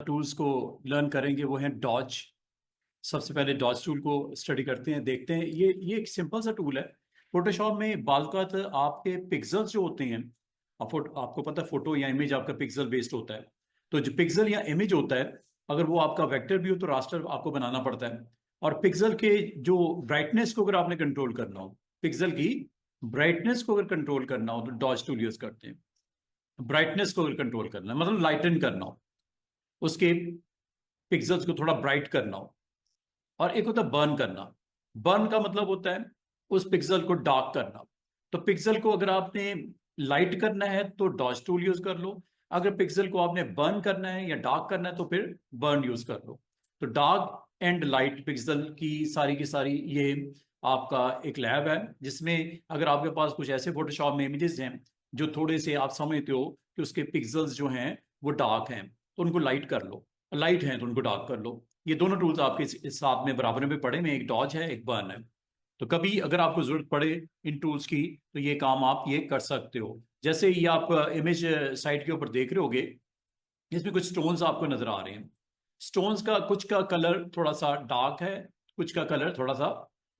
Tools को learn करेंगे वो हैं डॉज। सबसे पहले डॉज टूल को स्टडी करते हैं, देखते हैं। ये एक सिंपल सा टूल है। फोटोशॉप में बाज़ात आपके पिक्सल्स जो होते हैं, आपको पता है फोटो या इमेज आपका पिक्सल बेस्ड होता है। तो जो पिक्सल या इमेज होता है, अगर वो आपका वेक्टर भी हो तो रास्टर आपको बनाना पड़ता है। और पिक्सल के जो ब्राइटनेस को अगर आपने कंट्रोल करना हो, पिक्सल की ब्राइटनेस को अगर कंट्रोल करना हो तो डॉज टूल यूज करते हैं। ब्राइटनेस को अगर कंट्रोल करना है मतलब लाइटन करना हो, उसके पिक्सल्स को थोड़ा ब्राइट करना हो। और एक होता है बर्न करना। बर्न का मतलब होता है उस पिक्सल को डार्क करना। तो पिक्सल को अगर आपने लाइट करना है तो डॉज टूल यूज कर लो। अगर पिक्सल को आपने बर्न करना है या डार्क करना है तो फिर बर्न यूज कर लो। तो डार्क एंड लाइट पिक्सल की सारी ये आपका एक लैब है, जिसमें अगर आपके पास कुछ ऐसे फोटोशॉप में इमेजेस हैं जो थोड़े से आप समझते हो कि उसके पिक्सल्स जो हैं वो डार्क हैं, तो उनको लाइट कर लो। लाइट हैं तो उनको डार्क कर लो। ये दोनों टूल्स आपके इस साथ में बराबर में पड़े में, एक डॉज है एक बर्न है। तो कभी अगर आपको जरूरत पड़े इन टूल्स की तो ये काम आप ये कर सकते हो। जैसे ये आप इमेज साइट के ऊपर देख रहे होगे, इसमें कुछ स्टोन्स आपको नजर आ रहे हैं। स्टोन्स का कुछ का कलर थोड़ा सा डार्क है, कुछ का कलर थोड़ा सा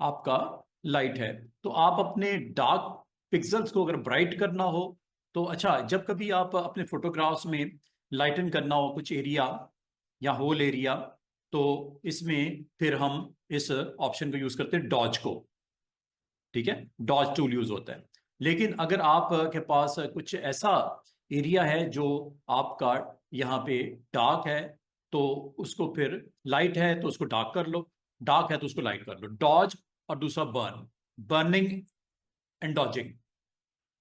आपका लाइट है। तो आप अपने डार्क पिक्सल्स को अगर ब्राइट करना हो तो अच्छा, जब कभी आप अपने फोटोग्राफ्स में लाइटन करना हो कुछ एरिया या होल एरिया, तो इसमें फिर हम इस ऑप्शन को यूज करते हैं डॉज को। ठीक है, डॉज टूल यूज होता है। लेकिन अगर आप के पास कुछ ऐसा एरिया है जो आपका यहाँ पे डार्क है, तो उसको फिर लाइट है तो उसको डार्क कर लो, डार्क है तो उसको लाइट कर लो। डॉज और दूसरा बर्न, बर्निंग एंड डॉजिंग।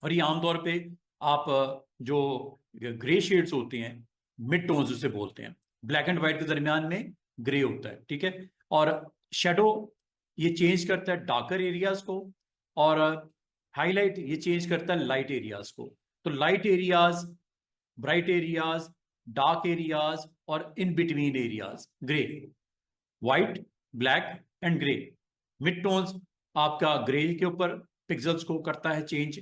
और ये आमतौर पे आप जो ग्रे शेड्स होती हैं, मिड टोन्स उसे बोलते हैं। ब्लैक एंड व्हाइट के दरमियान में ग्रे होता है, ठीक है। और शेडो ये चेंज करता है डार्कर एरियाज को, और हाईलाइट ये चेंज करता है लाइट एरियाज को। तो light areas, bright areas, dark areas और in between areas grey, white, black and grey. Mid tones आपका ग्रे के ऊपर पिक्सल्स को करता है चेंज।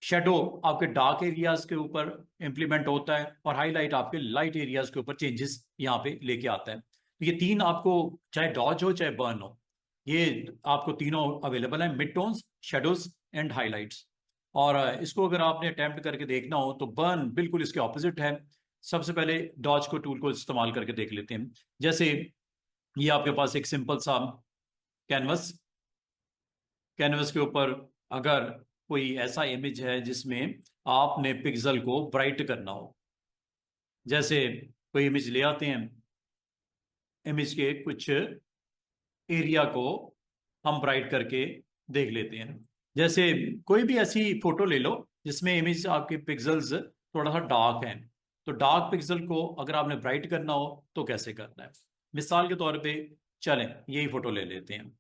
शेडो आपके डार्क एरियाज के ऊपर इंप्लीमेंट होता है, और हाईलाइट आपके लाइट एरियाज के ऊपर चेंजेस यहाँ पे लेके आता है। तो ये तीन आपको, चाहे डॉज हो चाहे बर्न हो, ये आपको तीनों अवेलेबल है, mid tones, shadows and highlights. और इसको अगर आपने अटेम्प्ट करके देखना हो तो बर्न बिल्कुल इसके ऑपोजिट है। सबसे पहले डॉज को टूल को इस्तेमाल करके देख लेते हैं। जैसे ये आपके पास एक सिंपल सा कैनवस, कैनवस के ऊपर अगर कोई ऐसा इमेज है जिसमें आपने पिक्सल को ब्राइट करना हो, जैसे कोई इमेज ले आते हैं, इमेज के कुछ एरिया को हम ब्राइट करके देख लेते हैं। जैसे कोई भी ऐसी फोटो ले लो जिसमें इमेज आपके पिक्सल्स थोड़ा सा डार्क हैं, तो डार्क पिक्सल को अगर आपने ब्राइट करना हो तो कैसे करना है। मिसाल के तौर पे चलें यही फोटो ले लेते हैं।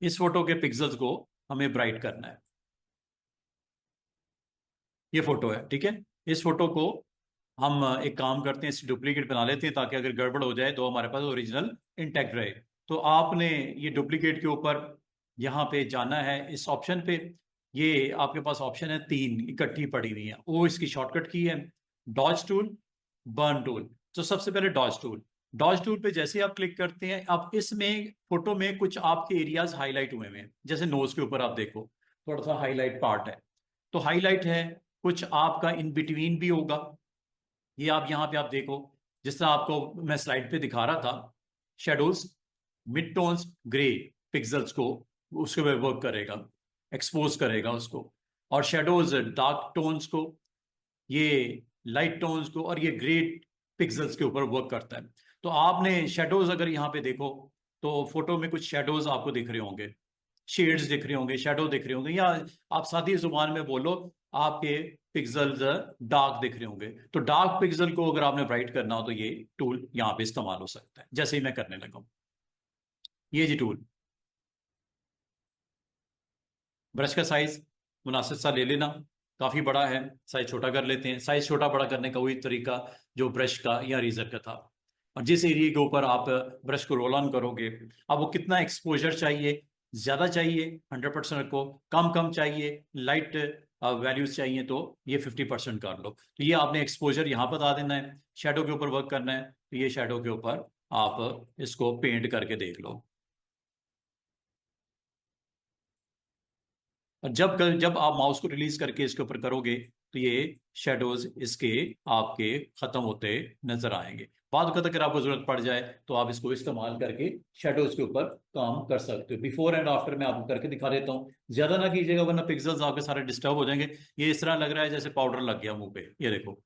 इस फोटो के पिक्सल्स को हमें ब्राइट करना है। ये फोटो है, ठीक है। इस फोटो को हम एक काम करते हैं, इस डुप्लीकेट बना लेते हैं ताकि अगर गड़बड़ हो जाए तो हमारे पास ओरिजिनल इंटैक्ट रहे। तो आपने ये डुप्लीकेट के ऊपर यहाँ पे जाना है, इस ऑप्शन पे। ये आपके पास ऑप्शन है तीन इकट्ठी पड़ी हुई है, वो इसकी शॉर्टकट की है, डॉज टूल, बर्न टूल। तो सबसे पहले डॉज टूल। डॉज टूल पे जैसे ही आप क्लिक करते हैं, अब इसमें फोटो में कुछ आपके एरियाज हाईलाइट हुए हैं। जैसे नोज के ऊपर आप देखो थोड़ा सा हाईलाइट पार्ट है, तो हाईलाइट है। कुछ आपका इन बिटवीन भी होगा, ये आप यहाँ पे आप देखो, जिस तरह आपको मैं स्लाइड पे दिखा रहा था। Shadows, mid tones, grey pixels को उसके पे वर्क करेगा, एक्सपोज करेगा उसको। और शेडोज डार्क टोन्स को, ये लाइट टोन्स को, और ये ग्रे पिक्सल्स के ऊपर वर्क करता है। तो आपने शेडोज अगर यहाँ पे देखो तो फोटो में कुछ शेडोज आपको दिख रहे होंगे, शेड्स दिख रहे होंगे, शेडो दिख रहे होंगे, या आप सादी जुबान में बोलो आपके पिक्सल्स डार्क दिख रहे होंगे। तो डार्क पिक्सल को अगर आपने ब्राइट करना हो तो ये टूल यहाँ पे इस्तेमाल हो सकता है, जैसे ही मैं करने लगा हूं। ये जी टूल। ब्रश का साइज मुनासिब सा ले लेना, काफी बड़ा है, साइज छोटा कर लेते हैं। साइज छोटा बड़ा करने का वही तरीका जो ब्रश का या रेजर का था। और जिस एरिया के ऊपर आप ब्रश को रोल ऑन करोगे, अब वो कितना एक्सपोजर चाहिए, ज्यादा चाहिए 100% रखो, कम कम चाहिए लाइट वैल्यूज चाहिए तो ये 50% कर लो। तो ये आपने एक्सपोजर यहाँ बता देना है, शेडो के ऊपर वर्क करना है, तो ये शेडो के ऊपर आप इसको पेंट करके देख लो। और जब आप माउस को रिलीज करके इसके ऊपर करोगे तो ये शेडोज इसके आपके खत्म होते नजर आएंगे। बाद वक्त अगर आपको जरूरत पड़ जाए तो आप इसको इस्तेमाल करके शेडोज के ऊपर काम कर सकते हो। बिफोर एंड आफ्टर मैं आपको करके दिखा देता हूँ, ज्यादा ना कीजिएगा वरना पिक्सल्स आपके सारे डिस्टर्ब हो जाएंगे। ये इस तरह लग रहा है जैसे पाउडर लग गया मुंह पे, ये देखो।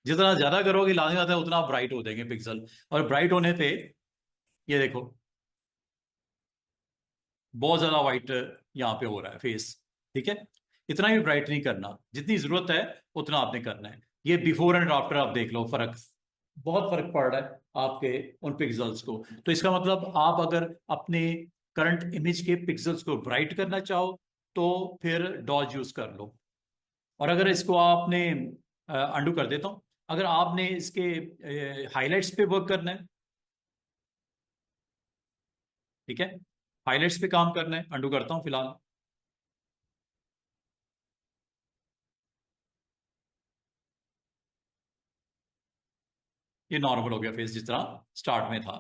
जितना ज्यादा करोगे लाने आता है उतना ब्राइट हो जाएंगे पिक्सल, और ब्राइट होने पे ये देखो बहुत ज्यादा व्हाइट यहाँ पे हो रहा है फेस। ठीक है, इतना भी ब्राइट नहीं करना, जितनी जरूरत है उतना आपने करना है। ये बिफोर एंड आफ्टर आप देख लो, फर्क बहुत फर्क पड़ रहा है आपके उन पिक्सल्स को। तो इसका मतलब आप अगर अपने करंट इमेज के पिक्सल्स को ब्राइट करना चाहो तो फिर डॉज यूज कर लो। और अगर इसको आपने अंडू कर देता हूँ, अगर आपने इसके हाइलाइट्स पे वर्क करना है, ठीक है, हाइलाइट्स पे काम करना है, अंडू करता हूँ फिलहाल। ये नॉर्मल हो गया फेस जिस तरह स्टार्ट में था।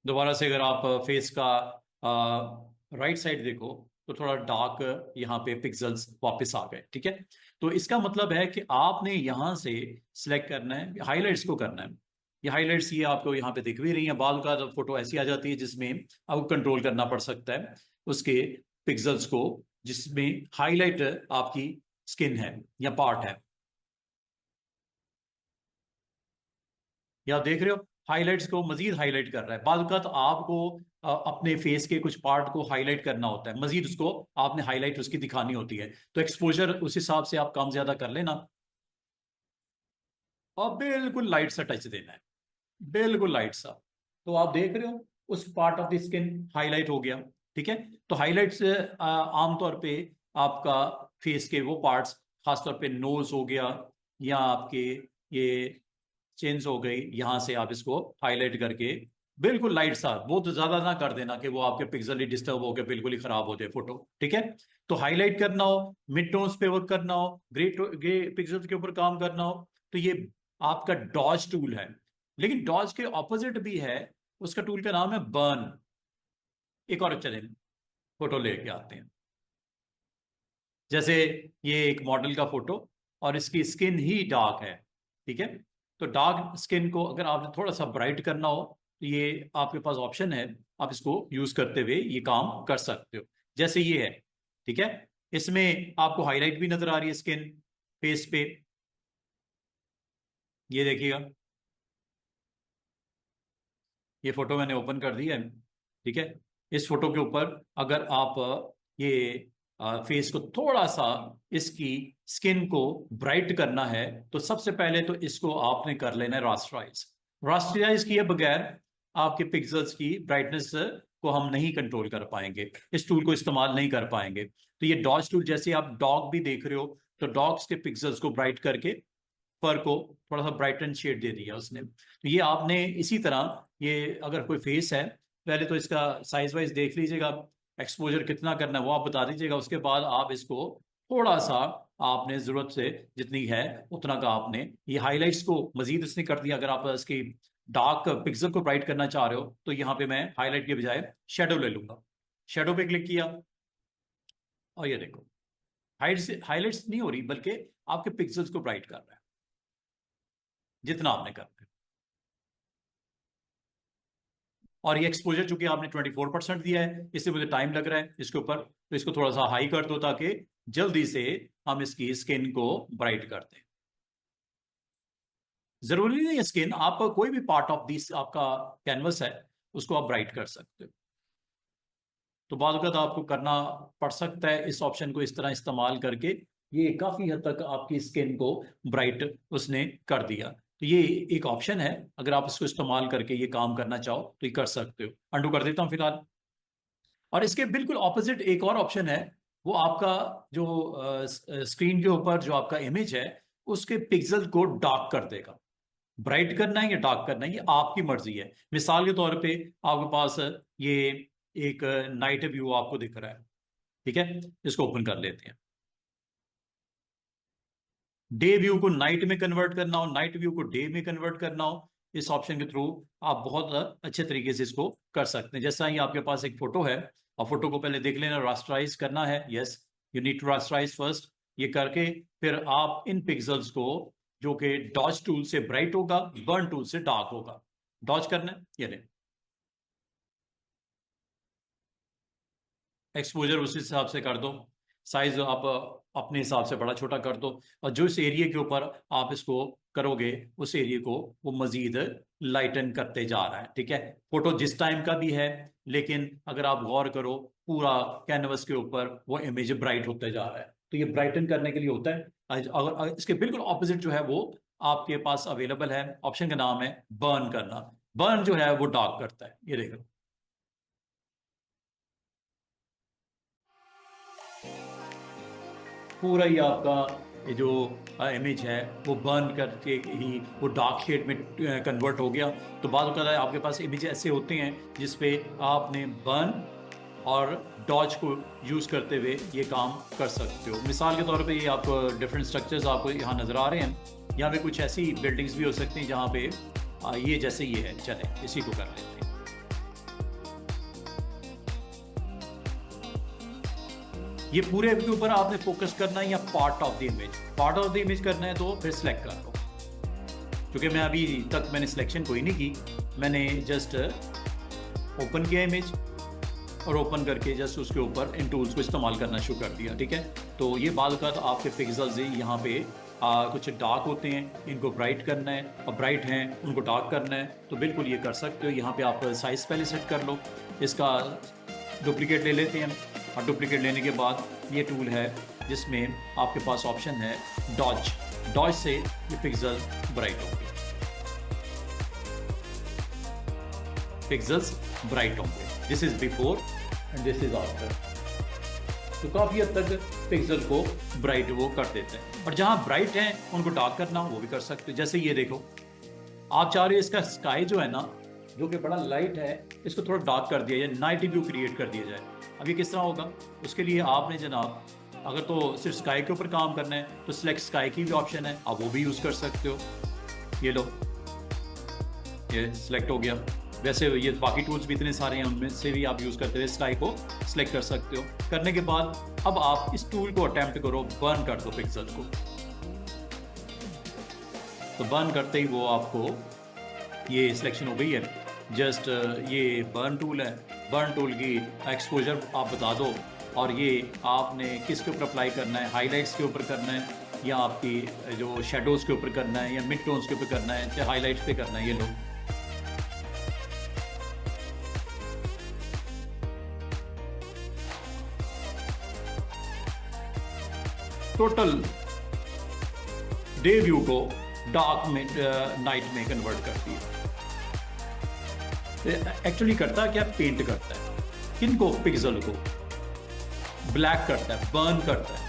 दोबारा से अगर आप फेस का राइट साइड देखो तो थोड़ा डार्क यहाँ पे पिक्सल्स वापस आ गए। ठीक है, तो इसका मतलब है कि आपने यहाँ से सिलेक्ट करना है, हाइलाइट्स को करना है। ये हाइलाइट्स ये आपको यहाँ पे दिख भी रही है, बाल का जब फोटो ऐसी आ जाती है जिसमें आपको कंट्रोल करना पड़ सकता है उसके पिक्सल्स को, जिसमें हाईलाइट आपकी स्किन है या पार्ट है। या आप देख रहे हो हाइलाइट्स को मजीद हाईलाइट कर रहा है। बाद का तो आपको अपने फेस के कुछ पार्ट को हाईलाइट करना होता है, मजीद उसको आपने हाईलाइट उसकी दिखानी होती है, तो एक्सपोजर उस हिसाब से आप कम ज्यादा कर लेना। और बिल्कुल लाइट सा टच देना है, बिल्कुल लाइट सा। तो आप देख रहे हो उस part of the skin highlight हो गया। ठीक है, तो हाईलाइट्स आमतौर पे आपका फेस के वो पार्ट्स, खासतौर पे नोज हो गया या आपके ये चेंज हो गई, यहां से आप इसको हाईलाइट करके बिल्कुल लाइट सा, बहुत ज्यादा ना कर देना कि वो आपके पिक्सल ही डिस्टर्ब हो गए, बिल्कुल ही खराब हो जाए फोटो। ठीक है, तो हाईलाइट करना हो, मिड टोन्स पे वर्क करना हो, ग्रे ग्रे पिक्सल्स के ऊपर काम करना हो, तो ये आपका डॉज टूल है। लेकिन डॉज के ऑपोजिट भी है, उसका टूल का नाम है बर्न। एक और चले फोटो लेके आते हैं, जैसे ये एक मॉडल का फोटो और इसकी स्किन ही डार्क है। ठीक है, तो डार्क स्किन को अगर आपने थोड़ा सा ब्राइट करना हो तो ये आपके पास ऑप्शन है, आप इसको यूज करते हुए ये काम कर सकते हो। जैसे ये है, ठीक है, इसमें आपको हाईलाइट भी नजर आ रही है स्किन फेस पे, ये देखिएगा। ये फोटो मैंने ओपन कर दी है। ठीक है, इस फोटो के ऊपर अगर आप ये फेस को थोड़ा सा इसकी स्किन को ब्राइट करना है तो सबसे पहले तो इसको आपने कर लेना है रास्टराइज। रास्टराइज किए बगैर आपके पिक्सल्स की ब्राइटनेस को हम नहीं कंट्रोल कर पाएंगे, इस टूल को इस्तेमाल नहीं कर पाएंगे। तो ये डॉज टूल, जैसे आप डॉग भी देख रहे हो तो डॉग्स के पिक्सल्स को ब्राइट करके फर को थोड़ा सा ब्राइटन शेड दे दिया उसने। तो ये आपने इसी तरह, ये अगर कोई फेस है, पहले तो इसका साइज वाइज देख लीजिएगा, एक्सपोजर कितना करना है वो आप बता दीजिएगा। उसके बाद आप इसको थोड़ा सा, आपने जरूरत से जितनी है उतना का आपने ये हाइलाइट्स को मजीद इसने कर दिया। अगर आप इसकी डार्क पिक्सल को ब्राइट करना चाह रहे हो तो यहाँ पे मैं हाईलाइट के बजाय शेडो ले लूंगा। शेडो पे क्लिक किया और ये देखो हाइलाइट्स नहीं हो रही बल्कि आपके पिक्सल्स को ब्राइट कर रहा है जितना आपने करना है। और ये एक्सपोजर चूंकि आपने 24% दिया है इससे मुझे टाइम लग रहा है इसके ऊपर, तो इसको थोड़ा सा हाई कर दो ताकि जल्दी से हम इसकी स्किन को ब्राइट कर दें। जरूरी नहीं है स्किन, आप कोई भी पार्ट ऑफ दिस आपका कैनवस है उसको आप ब्राइट कर सकते हो। तो बाद वक़्त आपको करना पड़ सकता है इस ऑप्शन को इस तरह इस्तेमाल करके, ये काफी हद तक आपकी स्किन को ब्राइट उसने कर दिया। तो ये एक ऑप्शन है, अगर आप इसको इस्तेमाल करके ये काम करना चाहो तो ये कर सकते हो। अंडू कर देता हूँ फिलहाल। और इसके बिल्कुल ऑपोजिट एक और ऑप्शन है, वो आपका जो स्क्रीन के ऊपर जो आपका इमेज है उसके पिक्सल को डार्क कर देगा। ब्राइट करना है या डार्क करना है ये आपकी मर्जी है। मिसाल के तौर पे आपके पास ये एक नाइट व्यू आपको दिख रहा है, ठीक है, इसको ओपन कर लेते हैं। डे व्यू को नाइट में कन्वर्ट करना हो, नाइट व्यू को डे में कन्वर्ट करना हो, इस ऑप्शन के थ्रू आप बहुत अच्छे तरीके से इसको कर सकते हैं। जैसा ही आपके पास एक फोटो है, और फोटो को पहले देख लेना, रास्टराइज करना है, yes you need to rasterize first. ये करके फिर आप इन पिक्सल्स को, जो कि डॉज टूल से ब्राइट होगा, बर्न टूल से डार्क होगा, डॉज करना है, ये ले। एक्सपोजर उस हिसाब से कर दो, साइज आप अपने हिसाब से बड़ा छोटा कर दो, और जो इस एरिया के ऊपर आप इसको करोगे उस एरिया को वो मजीद लाइटन करते जा रहा है, ठीक है। फोटो जिस टाइम का भी है, लेकिन अगर आप गौर करो पूरा कैनवस के ऊपर वो इमेज ब्राइट होते जा रहा है, तो ये ब्राइटन करने के लिए होता है। अगर इसके बिल्कुल ऑपोजिट जो है वो आपके पास अवेलेबल है, ऑप्शन का नाम है बर्न करना। बर्न जो है वो डार्क करता है, ये देखो। पूरा ही आपका ये जो इमेज है वो बर्न करके ही वो डार्क शेड में कन्वर्ट हो गया। तो बात होता है आपके पास इमेज ऐसे होते हैं जिसपे आपने बर्न और डॉज को यूज़ करते हुए ये काम कर सकते हो। मिसाल के तौर पे ये आपको डिफरेंट स्ट्रक्चर्स आपको यहाँ नज़र आ रहे हैं। यहाँ पे कुछ ऐसी बिल्डिंग्स भी हो सकती हैं जहाँ पे ये जैसे ये है, चले इसी को कर लेते हैं। ये पूरे के ऊपर आपने फोकस करना है या part of the image, part of the image करना है तो फिर सिलेक्ट कर लो। क्योंकि मैं अभी तक मैंने सिलेक्शन कोई नहीं की, मैंने जस्ट ओपन किया इमेज और ओपन करके जस्ट उसके ऊपर इन टूल्स को इस्तेमाल करना शुरू कर दिया, ठीक है। तो ये बात का तो आपके पिक्सल्स यहाँ पे कुछ डार्क होते हैं, इनको ब्राइट करना है, और ब्राइट हैं उनको डार्क करना है, तो बिल्कुल ये कर सकते हो। यहाँ पे आप साइज पहले सेट कर लो, इसका डुप्लीकेट ले लेते हैं, और डुप्लीकेट लेने के बाद ये टूल है जिसमें आपके पास ऑप्शन है डॉज। डॉज से ये पिक्सल ब्राइट होंगे, पिक्सल्स ब्राइट होंगे। This is before and this is after. तो काफ़ी हद तक पिक्सल को ब्राइट वो कर देते हैं, और जहाँ ब्राइट हैं उनको डार्क करना वो भी कर सकते हो। जैसे ये देखो, आप चाह रहे हो इसका स्काई जो है ना, जो कि बड़ा लाइट है, इसको थोड़ा डार्क कर दिया जाए, नाइट व्यू क्रिएट कर दिया जाए। अब ये किस तरह होगा? उसके लिए आपने जनाब, अगर तो सिर्फ स्काई के ऊपर काम करना है तो सिलेक्ट स्काई की भी ऑप्शन है, आप वो भी यूज़ कर सकते हो। ये लो, ये सिलेक्ट हो गया। वैसे ये बाकी टूल्स भी इतने सारे हैं, उनमें से भी आप यूज़ करते हुए स्काई को सिलेक्ट कर सकते हो। करने के बाद अब आप इस टूल को अटेम्प्ट करो, बर्न कर दो पिक्सल को। तो बर्न करते ही वो आपको ये सिलेक्शन हो गई है। जस्ट ये बर्न टूल है, बर्न टूल की एक्सपोजर आप बता दो, और ये आपने किसके ऊपर अप्लाई करना है, हाईलाइट्स के ऊपर करना है या आपकी जो शेडोज़ के ऊपर करना है या मिड टोन्स के ऊपर करना है, चाहे हाईलाइट्स पे करना है। ये लो, टोटल डे व्यू को डार्क में नाइट में कन्वर्ट करती है। एक्चुअली करता क्या, पेंट करता है किनको, पिक्सल को ब्लैक करता है, बर्न करता है।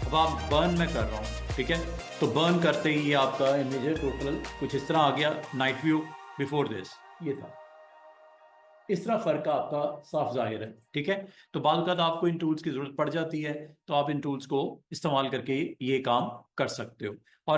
अब आप बर्न में कर रहा हूँ, ठीक है, तो बर्न करते ही आपका इमेज टोटल कुछ इस तरह आ गया। नाइट व्यू बिफोर दिस ये था, इस तरह फर्क आपका साफ जाहिर है, ठीक है। तो बाद का आपको इन टूल्स की जरूरत पड़ जाती है, तो आप इन टूल्स को इस्तेमाल करके ये काम कर सकते हो। और